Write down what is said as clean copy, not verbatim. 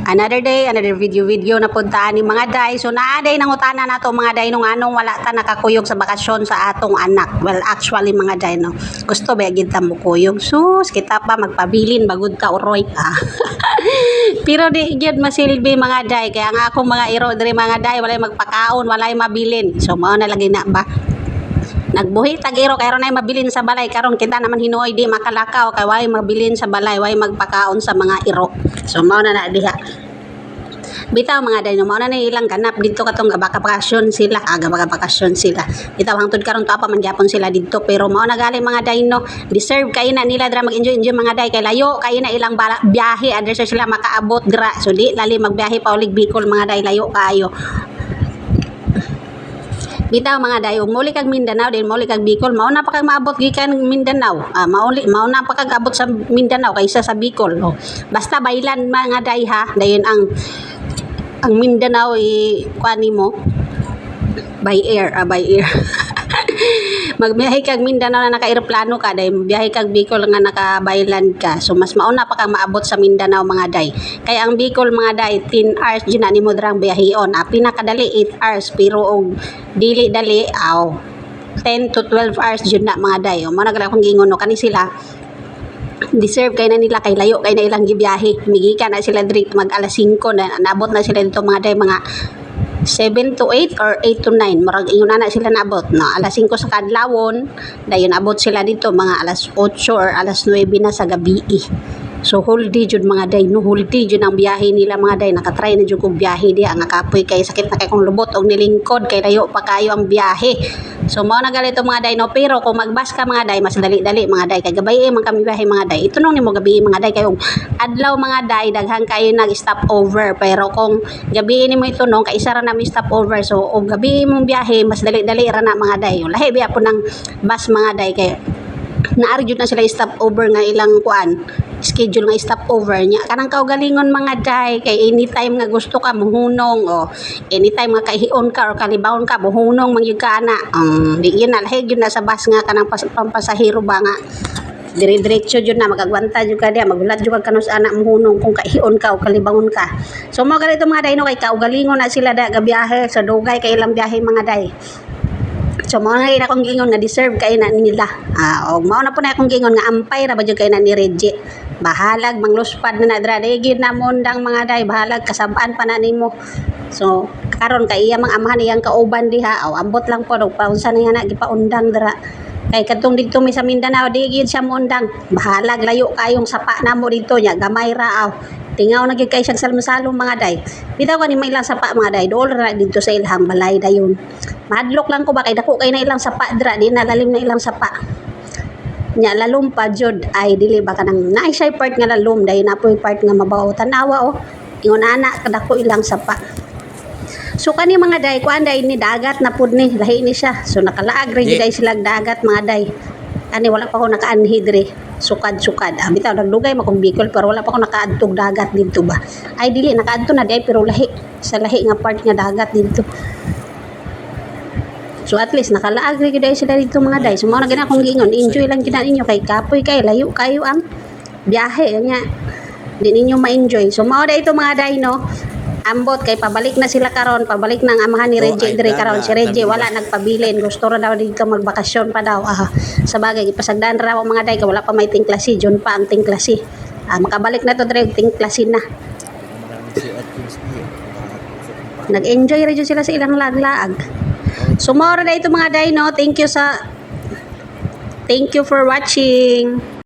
Another day, another video na puntaan ni mga day. So naaday nang utana na to mga day nung anong wala ta nakakuyog sa bakasyon sa atong anak. Well, actually mga day no. Gusto ba gid ta mo kuyog? Sus, kita pa magpabilin bagud ka uroy. Pero di gyud masilbi mga day kaya nga akong mga iro diri mga day walay magpakaon, walay mabilin. So mao na lagi na ba? Nagbuhi tag-iro kay ronay mabilin sa balay karon kita naman hinuoy di makalakaw kay way mabilin sa balay way magpakaon sa mga iro. So mao na diha. Bitaw mga day no mao na ilang ganap dito katong gabaka-bakasyon sila gabaka-bakasyon sila bitaw hangtod karon to pa man gyapon sila dito pero mao na gali mga day no deserve kay na nila dra mag-enjoy mga day kay layo kay na ilang biyahe adres sila makaabot gra so di lali magbiyahe pa ulig Bicol mga day layo kaayo. Bitaw mga day ug muli kag Mindanao din muli kag Bicol mao na pa kag maabot gikan Mindanao mao na pa kag abot sa Mindanao kaysa sa Bicol basta baylan mga day ha dayon ang Mindanao kuani mo by air magbiyahe kag Mindanao na naka-eroplano ka day biyahe kag Bicol nga naka-byland ka so mas mauna pa kang maabot sa Mindanao mga day kaya ang Bicol mga day 10 hours gyud na nimo drang biyaheon pinakadali 8 hours pero og dili dali 10 to 12 hours gyud na mga day mao na akong gingon no kani sila deserve kay na nila kay layo kay na ilang gibiyahe migikan na sila diri mag alas 5 na naabot na sila dito mga day mga 7 to 8 or 8 to 9 murag ingon na sila naabot no alas 5 sa kadlawon dayon abot sila dito mga alas 8 or alas 9 na sa gabi so whole day jud mga day no whole day jud ang biyahe nila mga day nakatry na jud kog biyahe di ang kapoy kay sakit na kay kong lubot og nilingkod kay layo pa kayo ang biyahe so mao na galito mga day no pero kung magbas ka mga day mas dali-dali mga day kay gabay man kami biyahe mga day ito nung nimo gabi mga day kay adlaw mga day daghan kayo nag stop over pero kung gabi nimo ito nung kay isa ra na mi stop over so og gabi mong biyahe mas dali-dali ra na mga day lahi biya po ng bus mga day kay naari jud na sila stop over nga ilang kuan schedule nga stop over nya kanang kaugalingon mga day kay anytime nga gusto ka muhunong o anytime nga kaihion ka or kalibawon ka muhunong mangyud ka ana di gyud na lahi gyud na sa bus nga kanang pampasahero ba nga dire-diretso jud na magagwanta jud ka diya magulat jud ka kanus ana muhunong kung kaihion ka o kalibawon ka so mao ganito mga day no kay kaugalingon na sila da gabiyahe sa dugay kay ilang biyahe mga day. So mao na akong gingon nga deserve kay na nila. O mao na po na akong gingon nga ampay ra ba jud kay na ni Reggie. Bahalag mangluspad na dra gid na mondang mga day bahalag kasab-an pa na nimo. So karon kay iya mang amahan iyang kauban diha ambot lang po og paunsa na na gipaundang dra. Kay kadtong dito mi sa Mindanao di gid siya mondang. Bahalag layo kayong sapa namo dito nya gamay ra tingaw na gid kay siyang salmo-salom mga day. Bitaw ka ni may ilang sapa mga day dool ra dito sa ilhang balay dayon. Madlok lang ko ba kay dako kay na ilang sapa dra di na lalim na ilang sapa. Nya lalom pa jud ay dili ba kanang naay siya part nga lalom dayon na poy part nga mabaw tanawa ingon ana kadako ilang sapa. So kani mga day kuan day ni dagat na pud ni lahi ni siya. So nakalaag ra gid sila dagat mga day. Ani wala pa ko nakaanhi diri sukad-sukad bitaw nagdugay makong Bicol pero wala pa ko nakaadtog dagat dito ba ay dili nakaadto na day pero lahi sa lahi nga part nga dagat dito so at least nakalaag ri gid sila dito mga day so mao na gina akong giingon enjoy lang gid ninyo kay kapoy kay layo kayo ang biyahe nya di ninyo ma-enjoy so mao day ito mga day no ambot kay pabalik na sila karon pabalik nang amahan ni Reggie dire karon si Reggie wala nagpabilin gusto ra daw dito magbakasyon pa daw sa bagay ipasagdan ra mga day kay wala pa may tingklasi jon pa ang tingklasi makabalik na to dire tingklasi na nag-enjoy ra jud sila sa ilang laglaag so mao ra ito mga day no thank you for watching.